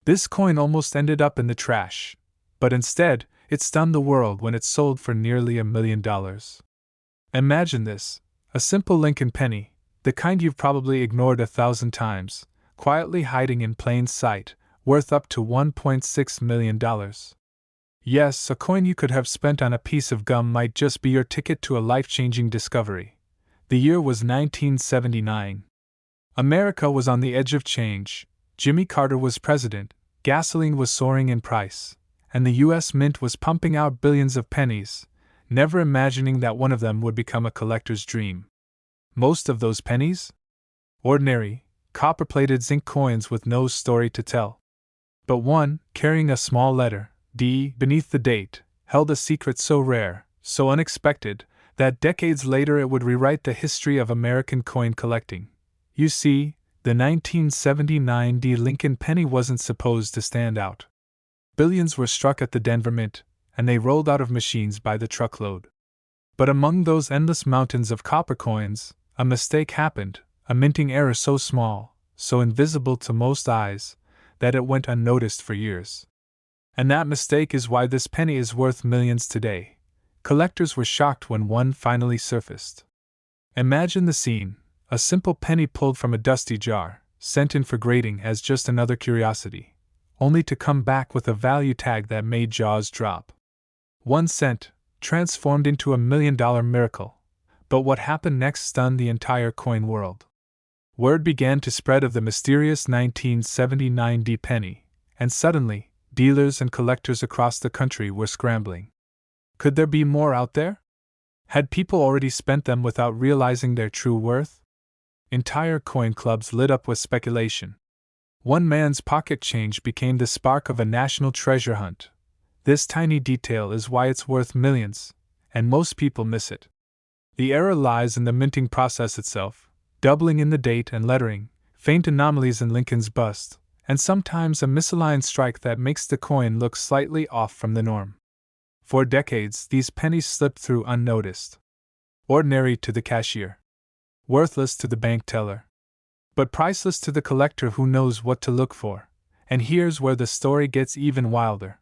This coin almost ended up in the trash, but instead, it stunned the world when it sold for nearly $1 million. Imagine this: a simple Lincoln penny, the kind you've probably ignored 1,000 times, quietly hiding in plain sight, worth up to $1.6 million. Yes, a coin you could have spent on a piece of gum might just be your ticket to a life-changing discovery. The year was 1979. America was on the edge of change. Jimmy Carter was president, gasoline was soaring in price, and the U.S. Mint was pumping out billions of pennies, never imagining that one of them would become a collector's dream. Most of those pennies? Ordinary, copper-plated zinc coins with no story to tell. But one, carrying a small letter, D, beneath the date, held a secret so rare, so unexpected, that decades later it would rewrite the history of American coin collecting. You see, the 1979 D Lincoln penny wasn't supposed to stand out. Billions were struck at the Denver Mint, and they rolled out of machines by the truckload. But among those endless mountains of copper coins, a mistake happened, a minting error so small, so invisible to most eyes, that it went unnoticed for years. And that mistake is why this penny is worth millions today. Collectors were shocked when one finally surfaced. Imagine the scene: a simple penny pulled from a dusty jar, sent in for grading as just another curiosity, only to come back with a value tag that made jaws drop. 1 cent, transformed into $1 million miracle. But what happened next stunned the entire coin world. Word began to spread of the mysterious 1979 D penny, and suddenly, dealers and collectors across the country were scrambling. Could there be more out there? Had people already spent them without realizing their true worth? Entire coin clubs lit up with speculation. One man's pocket change became the spark of a national treasure hunt. This tiny detail is why it's worth millions, and most people miss it. The error lies in the minting process itself, doubling in the date and lettering, faint anomalies in Lincoln's bust, and sometimes a misaligned strike that makes the coin look slightly off from the norm. For decades, these pennies slipped through unnoticed. Ordinary to the cashier, worthless to the bank teller, but priceless to the collector who knows what to look for. And here's where the story gets even wilder.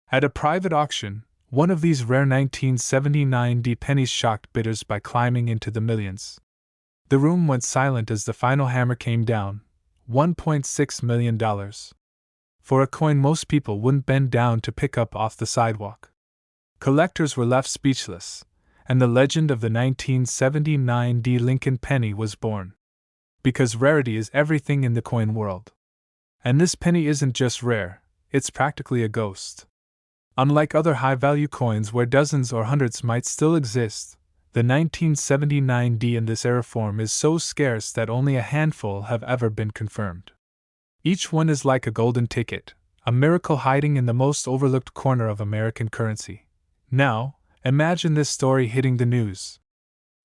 At a private auction, one of these rare 1979 D pennies shocked bidders by climbing into the millions. The room went silent as the final hammer came down: $1.6 million. For a coin most people wouldn't bend down to pick up off the sidewalk. Collectors were left speechless, and the legend of the 1979 D Lincoln penny was born. Because rarity is everything in the coin world. And this penny isn't just rare, it's practically a ghost. Unlike other high-value coins where dozens or hundreds might still exist, the 1979 D in this era form is so scarce that only a handful have ever been confirmed. Each one is like a golden ticket, a miracle hiding in the most overlooked corner of American currency. Now, imagine this story hitting the news.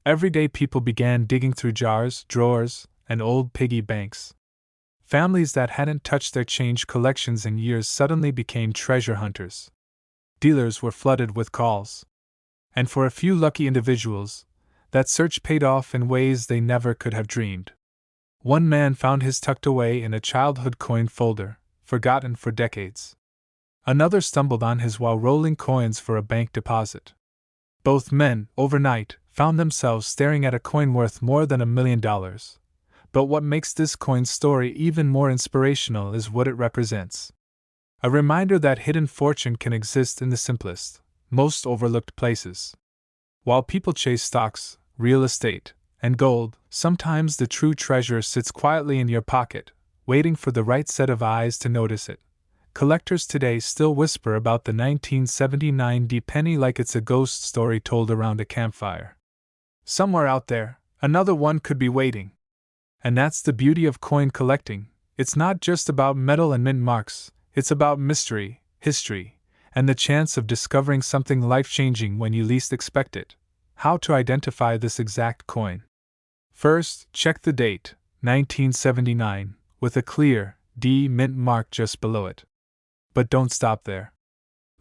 Everyday people began digging through jars, drawers, and old piggy banks. Families that hadn't touched their change collections in years suddenly became treasure hunters. Dealers were flooded with calls. And for a few lucky individuals, that search paid off in ways they never could have dreamed. One man found his tucked away in a childhood coin folder, forgotten for decades. Another stumbled on his while rolling coins for a bank deposit. Both men, overnight, found themselves staring at a coin worth more than $1 million. But what makes this coin story even more inspirational is what it represents. A reminder that hidden fortune can exist in the simplest, most overlooked places. While people chase stocks, real estate, and gold, sometimes the true treasure sits quietly in your pocket, waiting for the right set of eyes to notice it. Collectors today still whisper about the 1979 D penny like it's a ghost story told around a campfire. Somewhere out there, another one could be waiting. And that's the beauty of coin collecting. It's not just about metal and mint marks, it's about mystery, history, and the chance of discovering something life-changing when you least expect it. How to identify this exact coin? First, check the date, 1979, with a clear D mint mark just below it. But don't stop there.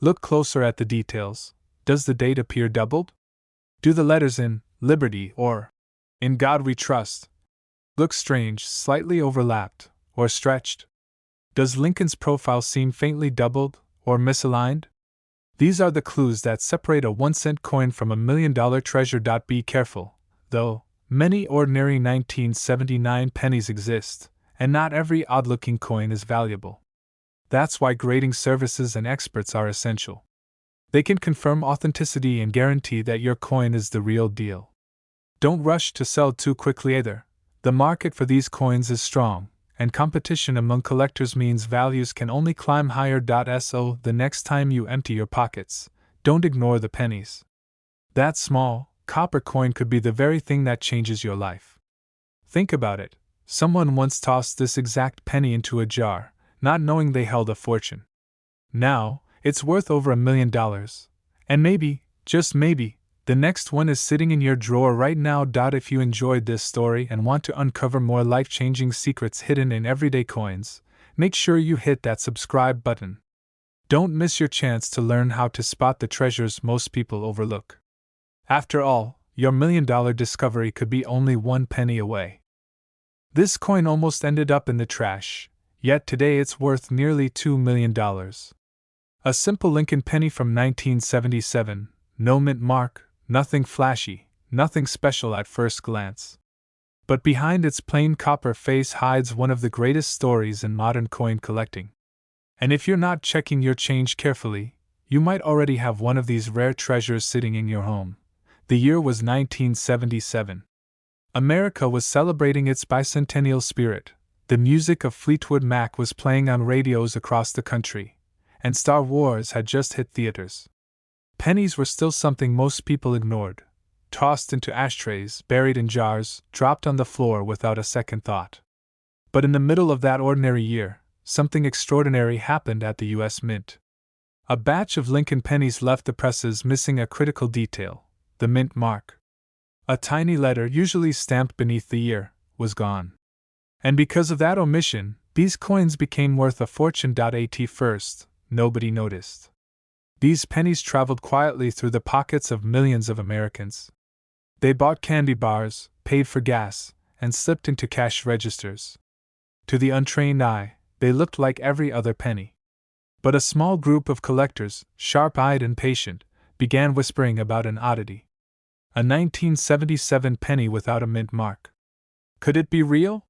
Look closer at the details. Does the date appear doubled? Do the letters in Liberty or In God We Trust look strange, slightly overlapped, or stretched? Does Lincoln's profile seem faintly doubled or misaligned? These are the clues that separate a 1-cent coin from a $1 million treasure. Be careful, though, many ordinary 1979 pennies exist, and not every odd-looking coin is valuable. That's why grading services and experts are essential. They can confirm authenticity and guarantee that your coin is the real deal. Don't rush to sell too quickly either. The market for these coins is strong, and competition among collectors means values can only climb higher. So the next time you empty your pockets, don't ignore the pennies. That small, copper coin could be the very thing that changes your life. Think about it. Someone once tossed this exact penny into a jar, not knowing they held a fortune. Now, it's worth over $1 million. And maybe, just maybe, the next one is sitting in your drawer right now. If you enjoyed this story and want to uncover more life-changing secrets hidden in everyday coins, make sure you hit that subscribe button. Don't miss your chance to learn how to spot the treasures most people overlook. After all, your $1 million discovery could be only 1 penny away. This coin almost ended up in the trash, yet today it's worth nearly $2 million. A simple Lincoln penny from 1977, no mint mark, nothing flashy, nothing special at first glance. But behind its plain copper face hides one of the greatest stories in modern coin collecting. And if you're not checking your change carefully, you might already have one of these rare treasures sitting in your home. The year was 1977. America was celebrating its bicentennial spirit. The music of Fleetwood Mac was playing on radios across the country, and Star Wars had just hit theaters. Pennies were still something most people ignored, tossed into ashtrays, buried in jars, dropped on the floor without a second thought. But in the middle of that ordinary year, something extraordinary happened at the U.S. Mint. A batch of Lincoln pennies left the presses missing a critical detail: the mint mark. A tiny letter, usually stamped beneath the year, was gone. And because of that omission, these coins became worth a fortune. At first, nobody noticed. These pennies traveled quietly through the pockets of millions of Americans. They bought candy bars, paid for gas, and slipped into cash registers. To the untrained eye, they looked like every other penny. But a small group of collectors, sharp-eyed and patient, began whispering about an oddity. A 1977 penny without a mint mark. Could it be real?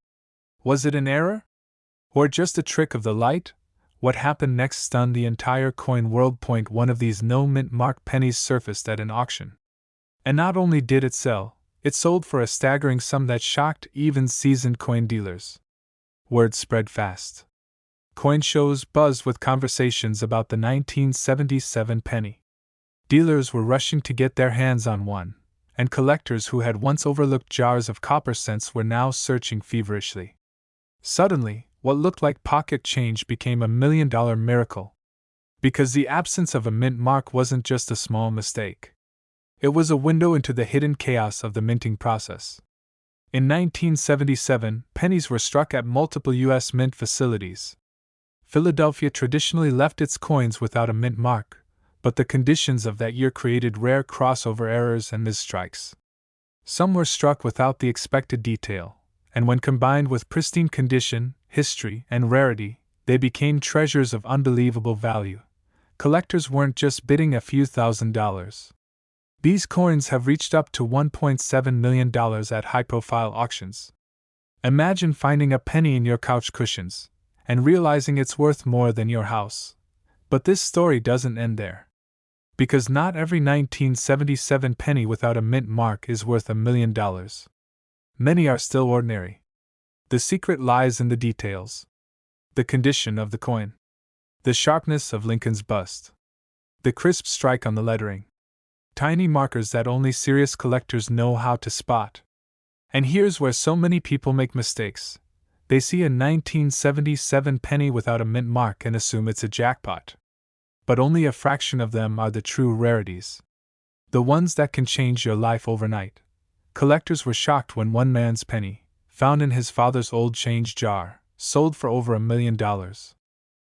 Was it an error? Or just a trick of the light? What happened next stunned the entire coin world. One of these no-mint mark pennies surfaced at an auction. And not only did it sell, it sold for a staggering sum that shocked even seasoned coin dealers. Word spread fast. Coin shows buzzed with conversations about the 1977 penny. Dealers were rushing to get their hands on one, and collectors who had once overlooked jars of copper cents were now searching feverishly. Suddenly, what looked like pocket change became a $1 million miracle. Because the absence of a mint mark wasn't just a small mistake. It was a window into the hidden chaos of the minting process. In 1977, pennies were struck at multiple U.S. mint facilities. Philadelphia traditionally left its coins without a mint mark, but the conditions of that year created rare crossover errors and misstrikes. Some were struck without the expected detail, and when combined with pristine condition, history, and rarity, they became treasures of unbelievable value. Collectors weren't just bidding a few $1,000s. These coins have reached up to $1.7 million at high-profile auctions. Imagine finding a penny in your couch cushions, and realizing it's worth more than your house. But this story doesn't end there. Because not every 1977 penny without a mint mark is worth $1 million. Many are still ordinary. The secret lies in the details. The condition of the coin. The sharpness of Lincoln's bust. The crisp strike on the lettering. Tiny markers that only serious collectors know how to spot. And here's where so many people make mistakes. They see a 1977 penny without a mint mark and assume it's a jackpot. But only a fraction of them are the true rarities. The ones that can change your life overnight. Collectors were shocked when one man's penny, found in his father's old change jar, sold for over $1 million.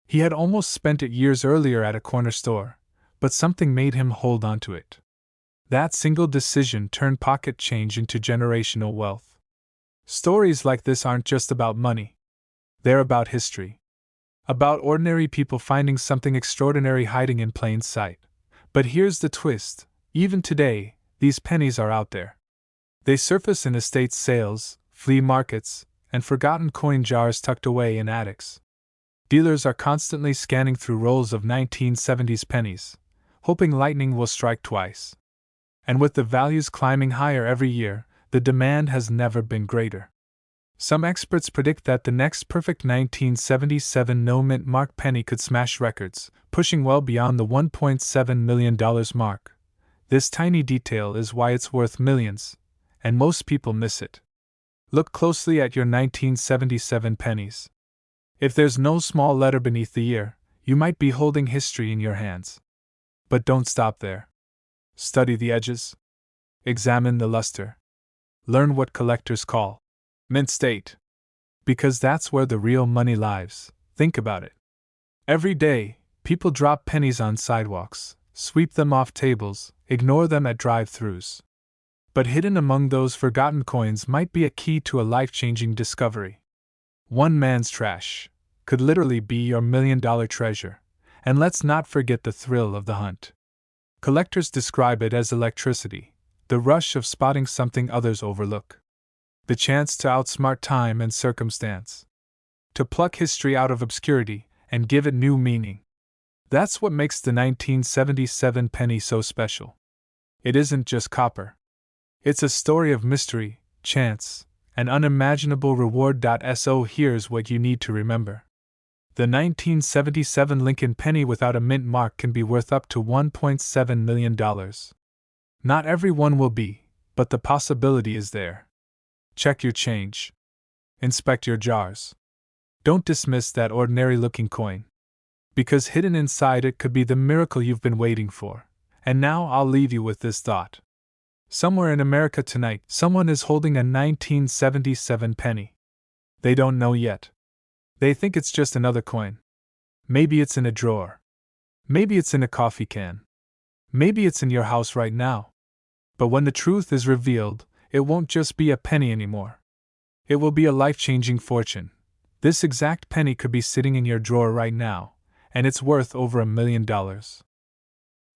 He had almost spent it years earlier at a corner store, but something made him hold on to it. That single decision turned pocket change into generational wealth. Stories like this aren't just about money. They're about history. About ordinary people finding something extraordinary hiding in plain sight. But here's the twist: even today, these pennies are out there. They surface in estate sales, flea markets, and forgotten coin jars tucked away in attics. Dealers are constantly scanning through rolls of 1970s pennies, hoping lightning will strike twice. And with the values climbing higher every year, the demand has never been greater. Some experts predict that the next perfect 1977 no-mint mark penny could smash records, pushing well beyond the $1.7 million mark. This tiny detail is why it's worth millions, and most people miss it. Look closely at your 1977 pennies. If there's no small letter beneath the year, you might be holding history in your hands. But don't stop there. Study the edges. Examine the luster. Learn what collectors call mint state. Because that's where the real money lies. Think about it. Every day, people drop pennies on sidewalks, sweep them off tables, ignore them at drive-thrus. But hidden among those forgotten coins might be a key to a life-changing discovery. One man's trash could literally be your million-dollar treasure, and let's not forget the thrill of the hunt. Collectors describe it as electricity, the rush of spotting something others overlook. The chance to outsmart time and circumstance. To pluck history out of obscurity and give it new meaning. That's what makes the 1977 penny so special. It isn't just copper. It's a story of mystery, chance, and unimaginable reward. So here's what you need to remember. The 1977 Lincoln penny without a mint mark can be worth up to $1.7 million. Not everyone will be, but the possibility is there. Check your change. Inspect your jars. Don't dismiss that ordinary-looking coin. Because hidden inside it could be the miracle you've been waiting for. And now I'll leave you with this thought. Somewhere in America tonight, someone is holding a 1977 penny. They don't know yet. They think it's just another coin. Maybe it's in a drawer. Maybe it's in a coffee can. Maybe it's in your house right now. But when the truth is revealed, it won't just be a penny anymore. It will be a life-changing fortune. This exact penny could be sitting in your drawer right now, and it's worth over $1 million.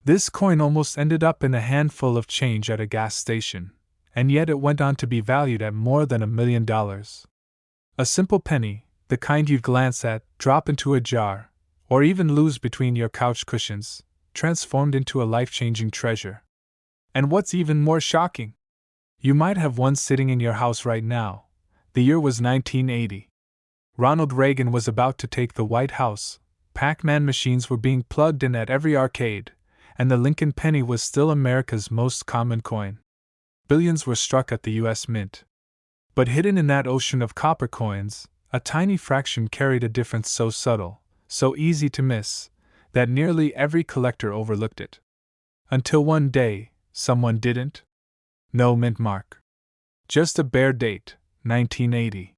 This coin almost ended up in a handful of change at a gas station, and yet it went on to be valued at more than $1 million. A simple penny, the kind you'd glance at, drop into a jar, or even lose between your couch cushions, transformed into a life-changing treasure. And what's even more shocking? You might have one sitting in your house right now. The year was 1980. Ronald Reagan was about to take the White House, Pac-Man machines were being plugged in at every arcade, and the Lincoln penny was still America's most common coin. Billions were struck at the U.S. Mint. But hidden in that ocean of copper coins, a tiny fraction carried a difference so subtle, so easy to miss, that nearly every collector overlooked it. Until one day, someone didn't. No mint mark. Just a bare date, 1980.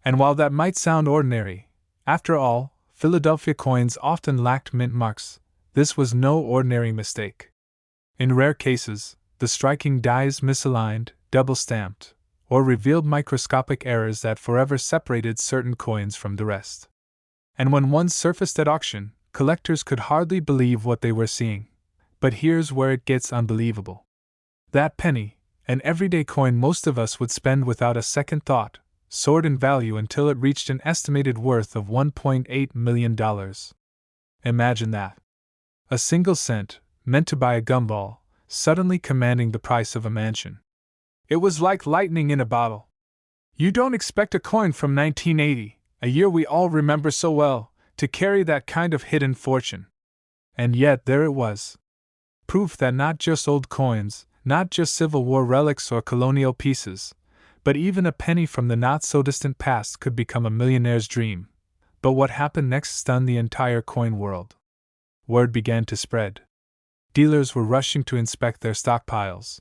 And while that might sound ordinary, after all, Philadelphia coins often lacked mint marks, this was no ordinary mistake. In rare cases, the striking dies misaligned, double-stamped, or revealed microscopic errors that forever separated certain coins from the rest. And when one surfaced at auction, collectors could hardly believe what they were seeing. But here's where it gets unbelievable. That penny, an everyday coin most of us would spend without a second thought, soared in value until it reached an estimated worth of $1.8 million. Imagine that. A single cent, meant to buy a gumball, suddenly commanding the price of a mansion. It was like lightning in a bottle. You don't expect a coin from 1980, a year we all remember so well, to carry that kind of hidden fortune. And yet there it was. Proof that not just old coins, not just Civil War relics or colonial pieces, but even a penny from the not-so-distant past could become a millionaire's dream. But what happened next stunned the entire coin world. Word began to spread. Dealers were rushing to inspect their stockpiles.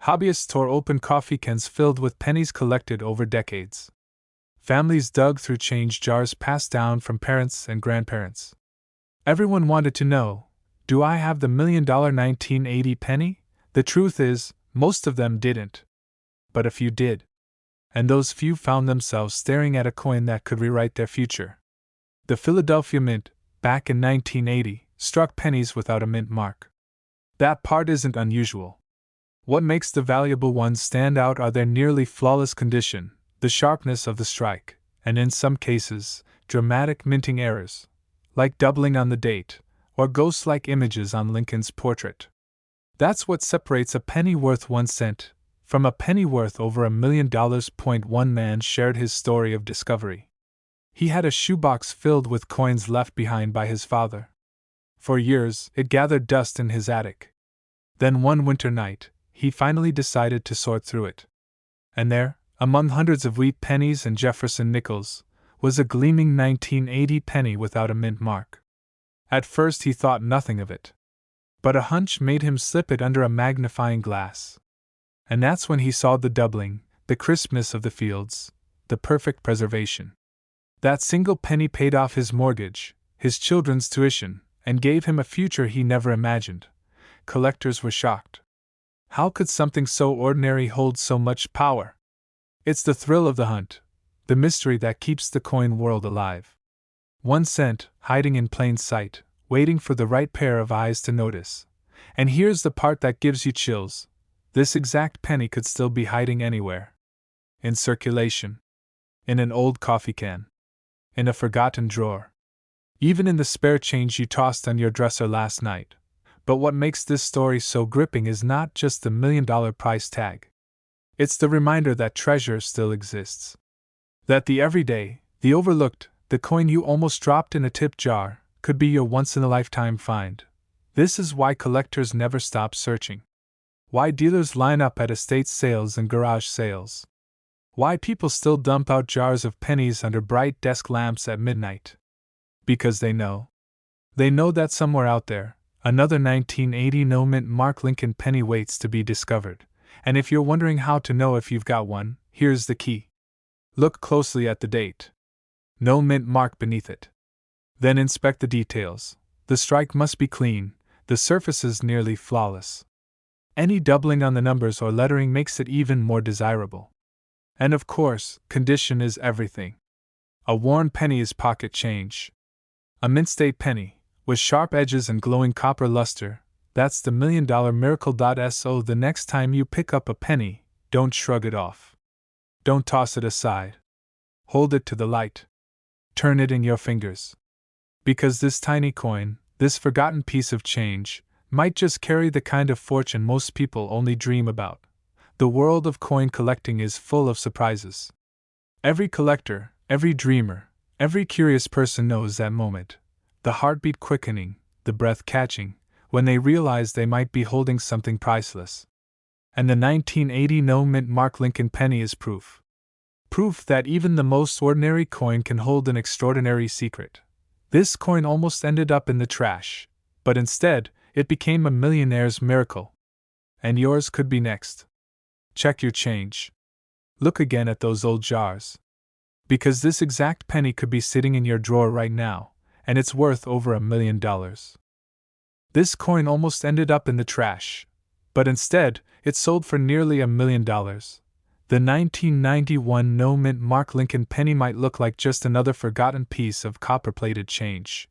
Hobbyists tore open coffee cans filled with pennies collected over decades. Families dug through change jars passed down from parents and grandparents. Everyone wanted to know, do I have the $1 million 1980 penny? The truth is, most of them didn't. But a few did. And those few found themselves staring at a coin that could rewrite their future. The Philadelphia Mint, back in 1980, struck pennies without a mint mark. That part isn't unusual. What makes the valuable ones stand out are their nearly flawless condition, the sharpness of the strike, and in some cases, dramatic minting errors, like doubling on the date, or ghost-like images on Lincoln's portrait. That's what separates a penny worth 1 cent from a penny worth over $1 million. One man shared his story of discovery. He had a shoebox filled with coins left behind by his father. For years, it gathered dust in his attic. Then one winter night, he finally decided to sort through it. And there, among hundreds of wheat pennies and Jefferson nickels, was a gleaming 1980 penny without a mint mark. At first he thought nothing of it. But a hunch made him slip it under a magnifying glass. And that's when he saw the doubling, the crispness of the fields, the perfect preservation. That single penny paid off his mortgage, his children's tuition, and gave him a future he never imagined. Collectors were shocked. How could something so ordinary hold so much power? It's the thrill of the hunt, the mystery that keeps the coin world alive. 1 cent, hiding in plain sight, waiting for the right pair of eyes to notice. And here's the part that gives you chills. This exact penny could still be hiding anywhere. In circulation. In an old coffee can. In a forgotten drawer. Even in the spare change you tossed on your dresser last night. But what makes this story so gripping is not just the $1 million price tag. It's the reminder that treasure still exists. That the everyday, the overlooked, the coin you almost dropped in a tip jar, could be your once-in-a-lifetime find. This is why collectors never stop searching. Why dealers line up at estate sales and garage sales. Why people still dump out jars of pennies under bright desk lamps at midnight. Because they know. They know that somewhere out there, another 1980 no-mint mark Lincoln penny waits to be discovered. And if you're wondering how to know if you've got one, here's the key. Look closely at the date. No mint mark beneath it. Then inspect the details. The strike must be clean, the surfaces nearly flawless. Any doubling on the numbers or lettering makes it even more desirable. And of course, condition is everything. A worn penny is pocket change. A mint state penny, with sharp edges and glowing copper luster, that's the $1 million miracle. So the next time you pick up a penny, don't shrug it off. Don't toss it aside. Hold it to the light. Turn it in your fingers. Because this tiny coin, this forgotten piece of change, might just carry the kind of fortune most people only dream about. The world of coin collecting is full of surprises. Every collector, every dreamer, every curious person knows that moment. The heartbeat quickening, the breath catching, when they realize they might be holding something priceless. And the 1980 no-mint mark Lincoln penny is proof. Proof that even the most ordinary coin can hold an extraordinary secret. This coin almost ended up in the trash, but instead, it became a millionaire's miracle. And yours could be next. Check your change. Look again at those old jars. Because this exact penny could be sitting in your drawer right now, and it's worth over $1 million. This coin almost ended up in the trash, but instead, it sold for nearly $1 million. The 1991 no-mint mark Lincoln penny might look like just another forgotten piece of copper-plated change.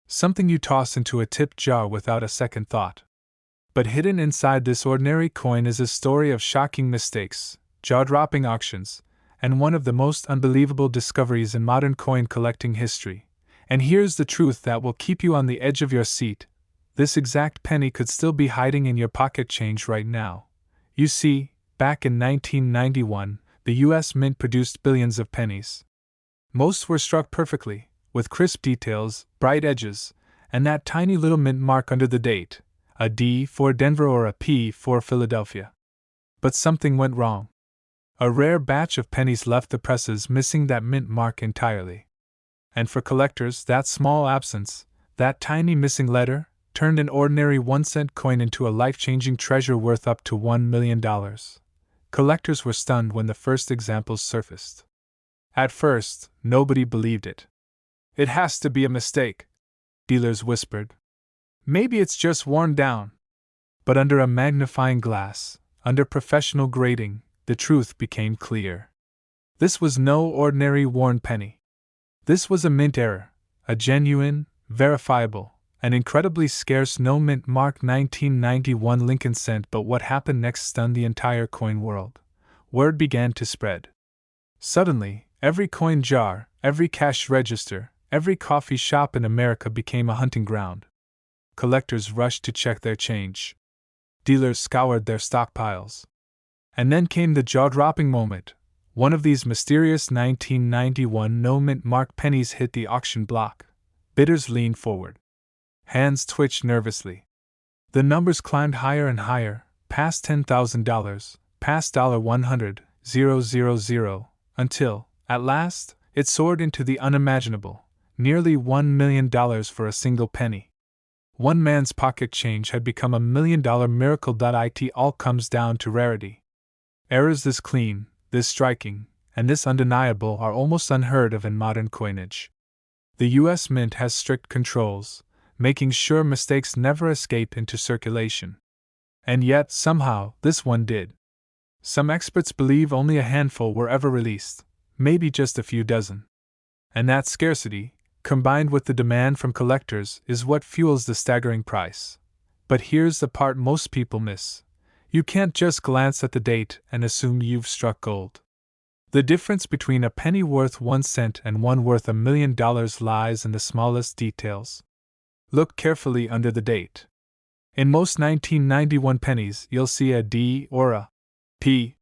Something you toss into a tip jar without a second thought. But hidden inside this ordinary coin is a story of shocking mistakes, jaw-dropping auctions, and one of the most unbelievable discoveries in modern coin collecting history. And here's the truth that will keep you on the edge of your seat. This exact penny could still be hiding in your pocket change right now. You see, back in 1991, the U.S. Mint produced billions of pennies. Most were struck perfectly, with crisp details, bright edges, and that tiny little mint mark under the date, a D for Denver or a P for Philadelphia. But something went wrong. A rare batch of pennies left the presses missing that mint mark entirely. And for collectors, that small absence, that tiny missing letter, turned an ordinary 1-cent coin into a life-changing treasure worth up to $1 million. Collectors were stunned when the first examples surfaced. At first, nobody believed it. It has to be a mistake, dealers whispered. Maybe it's just worn down. But under a magnifying glass, under professional grading, the truth became clear. This was no ordinary worn penny. This was a mint error, a genuine, verifiable, and incredibly scarce no-mint mark 1991 Lincoln cent. But what happened next stunned the entire coin world. Word began to spread. Suddenly, every coin jar, every cash register, every coffee shop in America became a hunting ground. Collectors rushed to check their change. Dealers scoured their stockpiles. And then came the jaw-dropping moment. One of these mysterious 1991 no-mint mark pennies hit the auction block. Bidders leaned forward. Hands twitched nervously. The numbers climbed higher and higher, past $10,000, past $100,000, until, at last, it soared into the unimaginable, nearly $1 million for a single penny. One man's pocket change had become $1 million miracle. It all comes down to rarity. Errors this clean, this striking, and this undeniable are almost unheard of in modern coinage. The U.S. Mint has strict controls, making sure mistakes never escape into circulation. And yet, somehow, this one did. Some experts believe only a handful were ever released, maybe just a few dozen. And that scarcity, combined with the demand from collectors, is what fuels the staggering price. But here's the part most people miss. You can't just glance at the date and assume you've struck gold. The difference between a penny worth 1 cent and one worth $1 million lies in the smallest details. Look carefully under the date. In most 1991 pennies, you'll see a D or a P.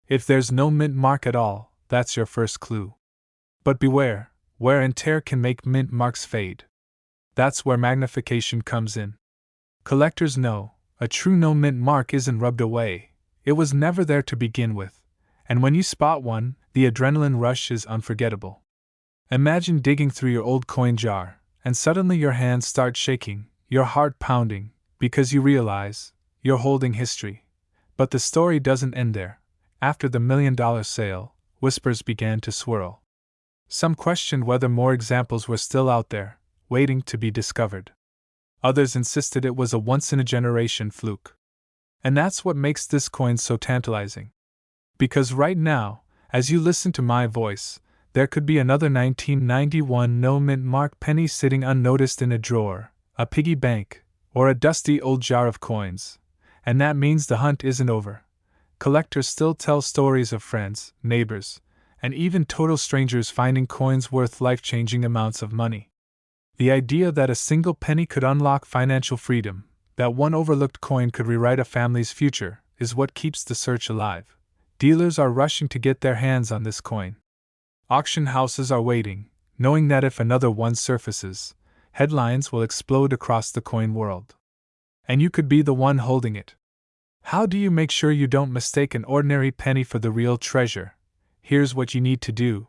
If there's no mint mark at all, that's your first clue. But beware, wear and tear can make mint marks fade. That's where magnification comes in. Collectors know, a true no-mint mark isn't rubbed away, it was never there to begin with, and when you spot one, the adrenaline rush is unforgettable. Imagine digging through your old coin jar, and suddenly your hands start shaking, your heart pounding, because you realize, you're holding history. But the story doesn't end there. After the $1 million sale, whispers began to swirl. Some questioned whether more examples were still out there, waiting to be discovered. Others insisted it was a once-in-a-generation fluke. And that's what makes this coin so tantalizing. Because right now, as you listen to my voice, there could be another 1991 no-mint mark penny sitting unnoticed in a drawer, a piggy bank, or a dusty old jar of coins. And that means the hunt isn't over. Collectors still tell stories of friends, neighbors, and even total strangers finding coins worth life-changing amounts of money. The idea that a single penny could unlock financial freedom, that one overlooked coin could rewrite a family's future, is what keeps the search alive. Dealers are rushing to get their hands on this coin. Auction houses are waiting, knowing that if another one surfaces, headlines will explode across the coin world. And you could be the one holding it. How do you make sure you don't mistake an ordinary penny for the real treasure? Here's what you need to do.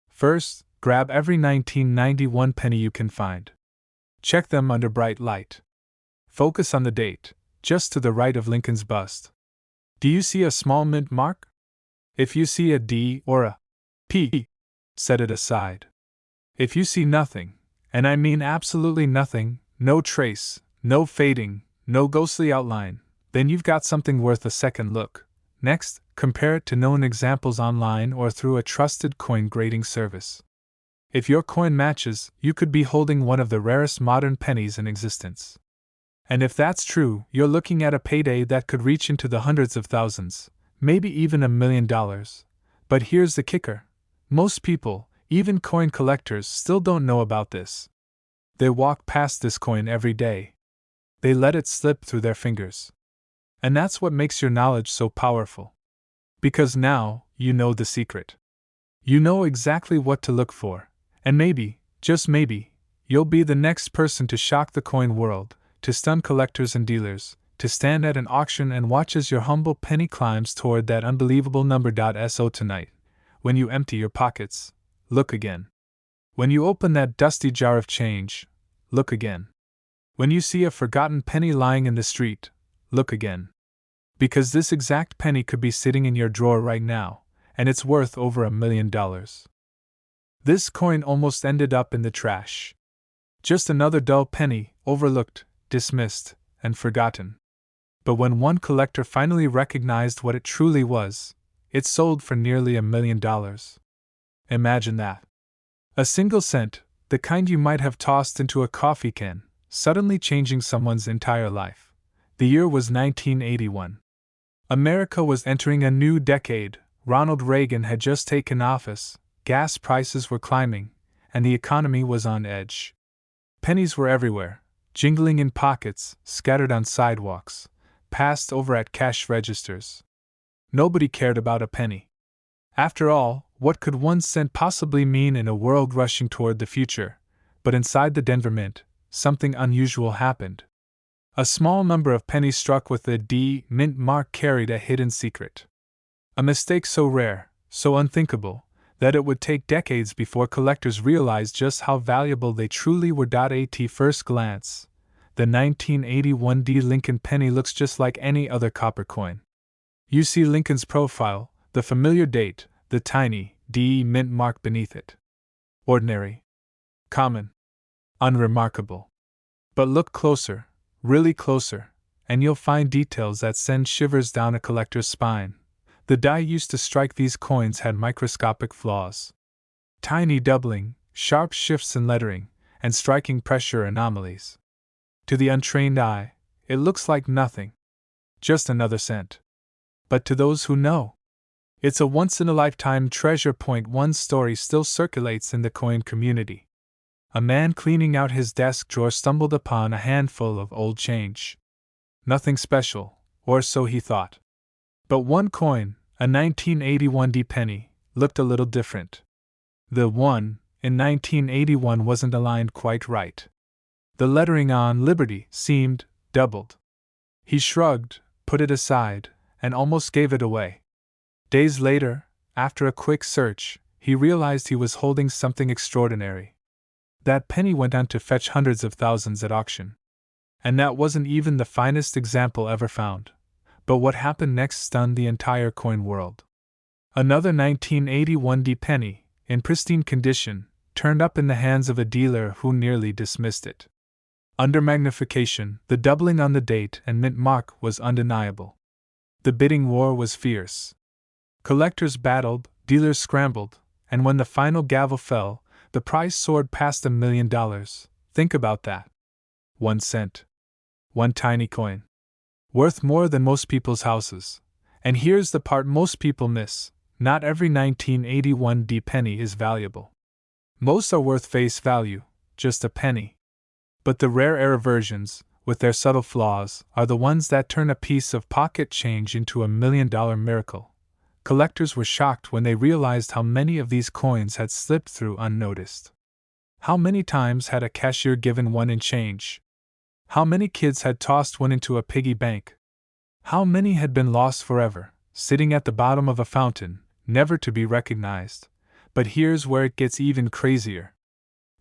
First, grab every 1991 penny you can find. Check them under bright light. Focus on the date, just to the right of Lincoln's bust. Do you see a small mint mark? If you see a D or a P, set it aside. If you see nothing, and I mean absolutely nothing, no trace, no fading, no ghostly outline, then you've got something worth a second look. Next, compare it to known examples online or through a trusted coin grading service. If your coin matches, you could be holding one of the rarest modern pennies in existence. And if that's true, you're looking at a payday that could reach into the hundreds of thousands, maybe even $1 million. But here's the kicker. Most people, even coin collectors, still don't know about this. They walk past this coin every day. They let it slip through their fingers. And that's what makes your knowledge so powerful. Because now, you know the secret. You know exactly what to look for. And maybe, just maybe, you'll be the next person to shock the coin world, to stun collectors and dealers, to stand at an auction and watch as your humble penny climbs toward that unbelievable number. So tonight, when you empty your pockets, look again. When you open that dusty jar of change, look again. When you see a forgotten penny lying in the street, look again. Because this exact penny could be sitting in your drawer right now, and it's worth over $1 million. This coin almost ended up in the trash. Just another dull penny, overlooked, dismissed, and forgotten. But when one collector finally recognized what it truly was, it sold for nearly $1 million. Imagine that. A single cent, the kind you might have tossed into a coffee can, suddenly changing someone's entire life. The year was 1981. America was entering a new decade. Ronald Reagan had just taken office, gas prices were climbing, and the economy was on edge. Pennies were everywhere, jingling in pockets, scattered on sidewalks, passed over at cash registers. Nobody cared about a penny. After all, what could 1 cent possibly mean in a world rushing toward the future? But inside the Denver Mint, something unusual happened. A small number of pennies struck with the D Mint mark carried a hidden secret. A mistake so rare, so unthinkable, that it would take decades before collectors realized just how valuable they truly were. At first glance, the 1981 D Lincoln penny looks just like any other copper coin. You see Lincoln's profile, the familiar date, the tiny D Mint mark beneath it. Ordinary. Common. Unremarkable. But look closer, really closer, and you'll find details that send shivers down a collector's spine. The die used to strike these coins had microscopic flaws. Tiny doubling, sharp shifts in lettering, and striking pressure anomalies. To the untrained eye, it looks like nothing. Just another cent. But to those who know, it's a once-in-a-lifetime treasure. One story still circulates in the coin community. A man cleaning out his desk drawer stumbled upon a handful of old change. Nothing special, or so he thought. But one coin, a 1981 D penny, looked a little different. The one in 1981 wasn't aligned quite right. The lettering on Liberty seemed doubled. He shrugged, put it aside, and almost gave it away. Days later, after a quick search, he realized he was holding something extraordinary. That penny went on to fetch hundreds of thousands at auction. And that wasn't even the finest example ever found. But what happened next stunned the entire coin world. Another 1981 D penny, in pristine condition, turned up in the hands of a dealer who nearly dismissed it. Under magnification, the doubling on the date and mint mark was undeniable. The bidding war was fierce. Collectors battled, dealers scrambled, and when the final gavel fell, the price soared past $1 million. Think about that. 1 cent. One tiny coin. Worth more than most people's houses. And here's the part most people miss. Not every 1981 D penny is valuable. Most are worth face value, just a penny. But the rare error versions, with their subtle flaws, are the ones that turn a piece of pocket change into $1 million miracle. Collectors were shocked when they realized how many of these coins had slipped through unnoticed. How many times had a cashier given one in change? How many kids had tossed one into a piggy bank? How many had been lost forever, sitting at the bottom of a fountain, never to be recognized? But here's where it gets even crazier.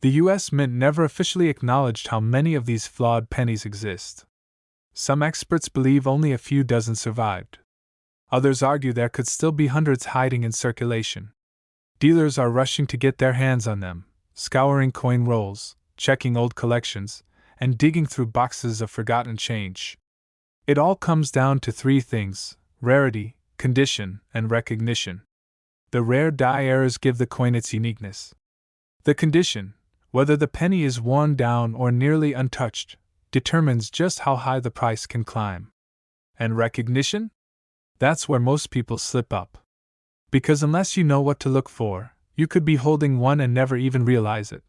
The U.S. Mint never officially acknowledged how many of these flawed pennies exist. Some experts believe only a few dozen survived. Others argue there could still be hundreds hiding in circulation. Dealers are rushing to get their hands on them, scouring coin rolls, checking old collections, and digging through boxes of forgotten change. It all comes down to 3 things: rarity, condition, and recognition. The rare die errors give the coin its uniqueness. The condition, whether the penny is worn down or nearly untouched, determines just how high the price can climb. And recognition? That's where most people slip up. Because unless you know what to look for, you could be holding one and never even realize it.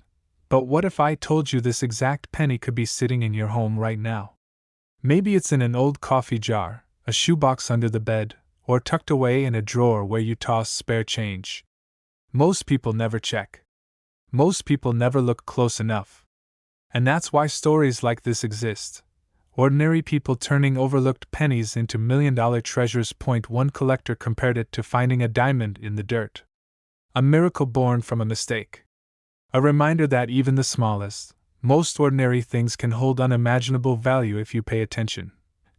But what if I told you this exact penny could be sitting in your home right now? Maybe it's in an old coffee jar, a shoebox under the bed, or tucked away in a drawer where you toss spare change. Most people never check. Most people never look close enough. And that's why stories like this exist. Ordinary people turning overlooked pennies into million-dollar treasures. One collector compared it to finding a diamond in the dirt. A miracle born from a mistake. A reminder that even the smallest, most ordinary things can hold unimaginable value if you pay attention.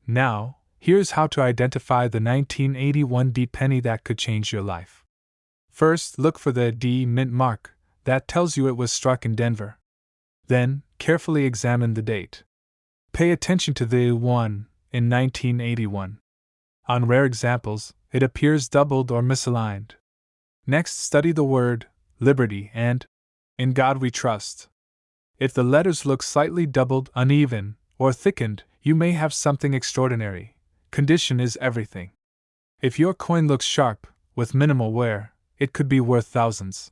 Now, here's how to identify the 1981 D penny that could change your life. First, look for the D Mint mark. That tells you it was struck in Denver. Then, carefully examine the date. Pay attention to the 1 in 1981. On rare examples, it appears doubled or misaligned. Next, study the word Liberty and In God we trust. If the letters look slightly doubled, uneven, or thickened, you may have something extraordinary. Condition is everything. If your coin looks sharp, with minimal wear, it could be worth thousands.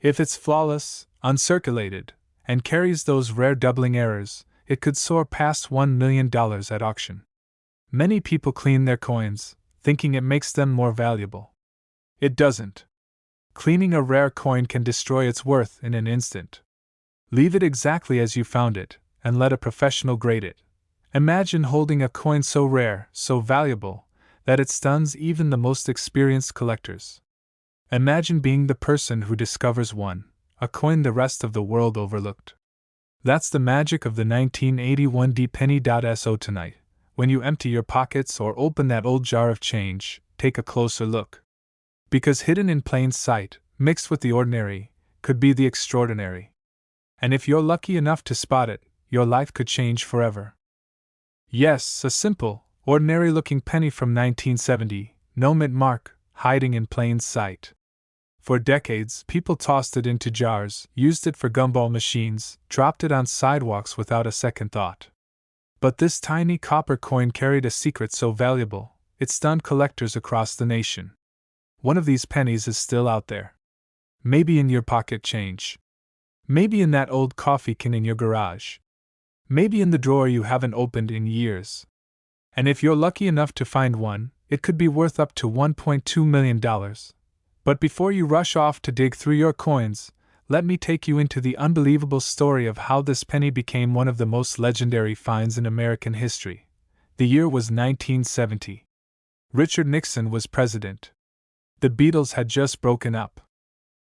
If it's flawless, uncirculated, and carries those rare doubling errors, it could soar past $1 million at auction. Many people clean their coins, thinking it makes them more valuable. It doesn't. Cleaning a rare coin can destroy its worth in an instant. Leave it exactly as you found it, and let a professional grade it. Imagine holding a coin so rare, so valuable, that it stuns even the most experienced collectors. Imagine being the person who discovers one, a coin the rest of the world overlooked. That's the magic of the 1981 penny.so tonight. When you empty your pockets or open that old jar of change, take a closer look. Because hidden in plain sight, mixed with the ordinary, could be the extraordinary. And if you're lucky enough to spot it, your life could change forever. Yes, a simple, ordinary-looking penny from 1970, no mint mark, hiding in plain sight. For decades, people tossed it into jars, used it for gumball machines, dropped it on sidewalks without a second thought. But this tiny copper coin carried a secret so valuable, it stunned collectors across the nation. One of these pennies is still out there. Maybe in your pocket change. Maybe in that old coffee can in your garage. Maybe in the drawer you haven't opened in years. And if you're lucky enough to find one, it could be worth up to $1.2 million. But before you rush off to dig through your coins, let me take you into the unbelievable story of how this penny became one of the most legendary finds in American history. The year was 1970. Richard Nixon was president. The Beatles had just broken up.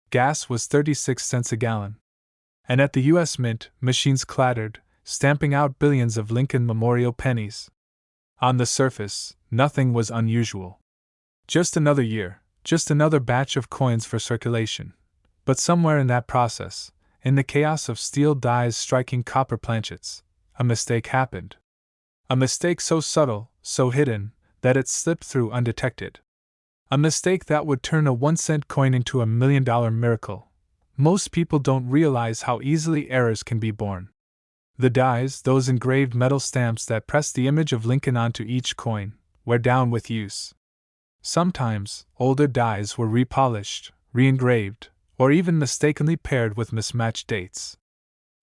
Gas was 36 cents a gallon. And at the U.S. Mint, machines clattered, stamping out billions of Lincoln Memorial pennies. On the surface, nothing was unusual. Just another year, just another batch of coins for circulation. But somewhere in that process, in the chaos of steel dies striking copper planchets, a mistake happened. A mistake so subtle, so hidden, that it slipped through undetected. A mistake that would turn a 1-cent coin into a $1 million miracle. Most people don't realize how easily errors can be born. The dies, those engraved metal stamps that press the image of Lincoln onto each coin, wear down with use. Sometimes, older dies were repolished, re-engraved, or even mistakenly paired with mismatched dates.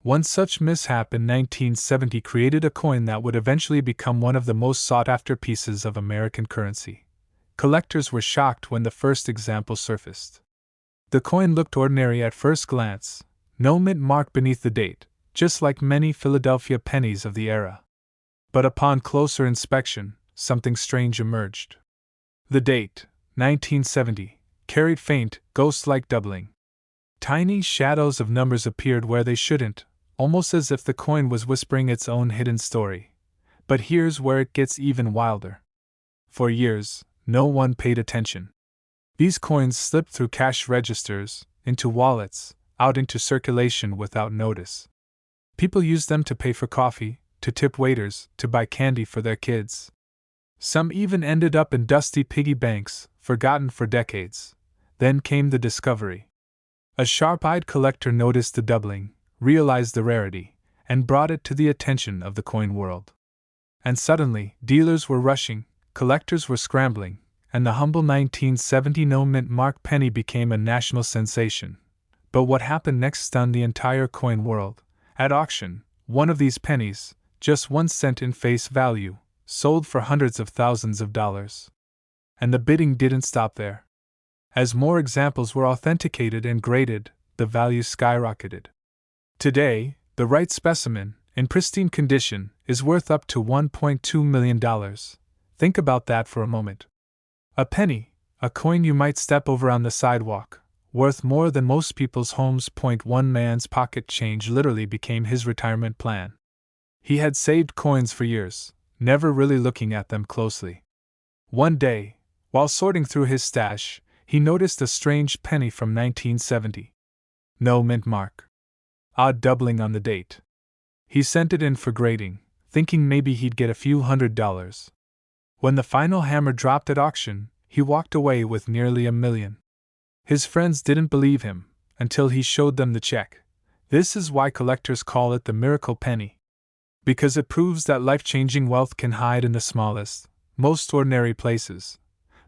One such mishap in 1970 created a coin that would eventually become one of the most sought-after pieces of American currency. Collectors were shocked when the first example surfaced. The coin looked ordinary at first glance, no mint mark beneath the date, just like many Philadelphia pennies of the era. But upon closer inspection, something strange emerged. The date, 1970, carried faint, ghost-like doubling. Tiny shadows of numbers appeared where they shouldn't, almost as if the coin was whispering its own hidden story. But here's where it gets even wilder. For years, no one paid attention. These coins slipped through cash registers, into wallets, out into circulation without notice. People used them to pay for coffee, to tip waiters, to buy candy for their kids. Some even ended up in dusty piggy banks, forgotten for decades. Then came the discovery. A sharp-eyed collector noticed the doubling, realized the rarity, and brought it to the attention of the coin world. And suddenly, dealers were rushing, collectors were scrambling, and the humble 1970 no-mint mark penny became a national sensation. But what happened next stunned the entire coin world. At auction, one of these pennies, just 1 cent in face value, sold for hundreds of thousands of dollars. And the bidding didn't stop there. As more examples were authenticated and graded, the value skyrocketed. Today, the right specimen, in pristine condition, is worth up to $1.2 million. Think about that for a moment. A penny, a coin you might step over on the sidewalk, worth more than most people's homes. One man's pocket change literally became his retirement plan. He had saved coins for years, never really looking at them closely. One day, while sorting through his stash, he noticed a strange penny from 1970. No mint mark. Odd doubling on the date. He sent it in for grading, thinking maybe he'd get a few $100s. When the final hammer dropped at auction, he walked away with nearly $1 million. His friends didn't believe him, until he showed them the check, This is why collectors call it the miracle penny. Because it proves that life-changing wealth can hide in the smallest, most ordinary places.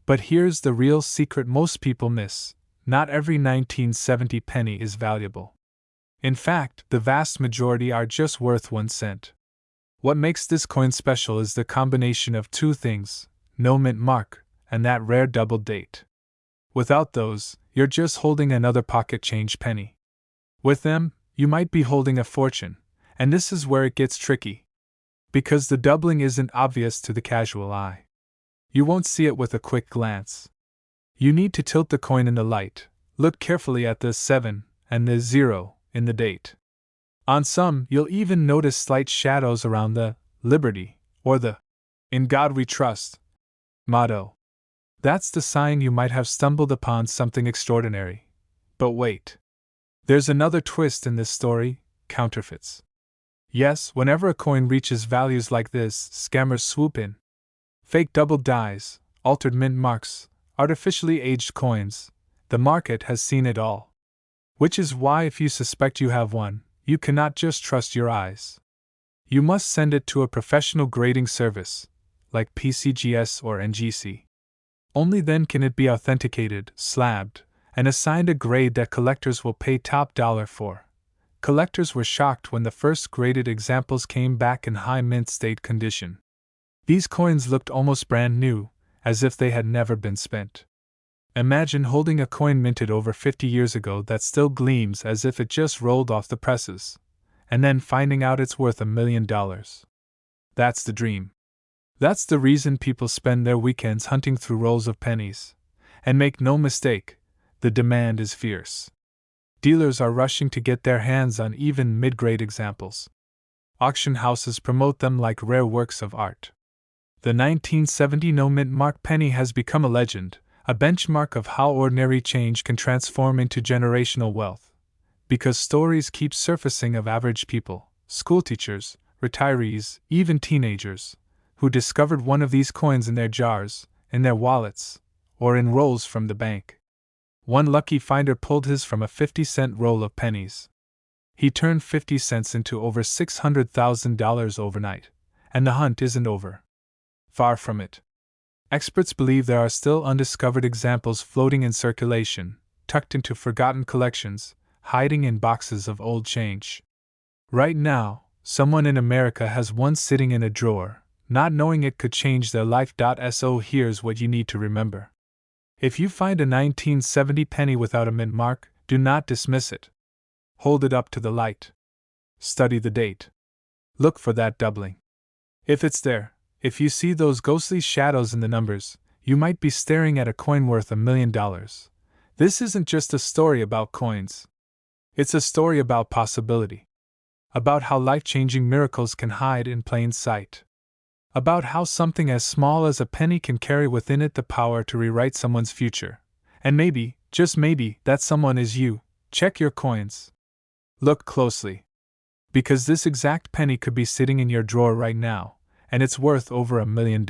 But here's the real secret most people miss: not every 1970 penny is valuable. In fact, the vast majority are just worth 1 cent. What makes this coin special is the combination of two things: no mint mark, and that rare double date. Without those, you're just holding another pocket change penny. With them, you might be holding a fortune, and this is where it gets tricky. Because the doubling isn't obvious to the casual eye. You won't see it with a quick glance. You need to tilt the coin in the light, look carefully at the 7 and the 0 in the date. On some, you'll even notice slight shadows around the Liberty or the "In God We Trust" motto. That's the sign you might have stumbled upon something extraordinary. But wait. There's another twist in this story: counterfeits. Yes, whenever a coin reaches values like this, scammers swoop in. Fake double dies, altered mint marks, artificially aged coins. The market has seen it all. Which is why, if you suspect you have one, you cannot just trust your eyes. You must send it to a professional grading service, like PCGS or NGC. Only then can it be authenticated, slabbed, and assigned a grade that collectors will pay top dollar for. Collectors were shocked when the first graded examples came back in high mint state condition. These coins looked almost brand new, as if they had never been spent. Imagine holding a coin minted over 50 years ago that still gleams as if it just rolled off the presses, and then finding out it's worth $1 million. That's the dream. That's the reason people spend their weekends hunting through rolls of pennies. And make no mistake, the demand is fierce. Dealers are rushing to get their hands on even mid-grade examples. Auction houses promote them like rare works of art. The 1970 no-mint mark penny has become a legend, a benchmark of how ordinary change can transform into generational wealth. Because stories keep surfacing of average people, schoolteachers, retirees, even teenagers, who discovered one of these coins in their jars, in their wallets, or in rolls from the bank. One lucky finder pulled his from a 50-cent roll of pennies. He turned 50 cents into over $600,000 overnight, and the hunt isn't over. Far from it. Experts believe there are still undiscovered examples floating in circulation, tucked into forgotten collections, hiding in boxes of old change. Right now, someone in America has one sitting in a drawer, not knowing it could change their life. So here's what you need to remember. If you find a 1970 penny without a mint mark, do not dismiss it. Hold it up to the light. Study the date. Look for that doubling. If it's there, if you see those ghostly shadows in the numbers, you might be staring at a coin worth $1 million. This isn't just a story about coins. It's a story about possibility. About how life-changing miracles can hide in plain sight. About how something as small as a penny can carry within it the power to rewrite someone's future. And maybe, just maybe, that someone is you. Check your coins. Look closely. Because this exact penny could be sitting in your drawer right now, and it's worth over $1 million.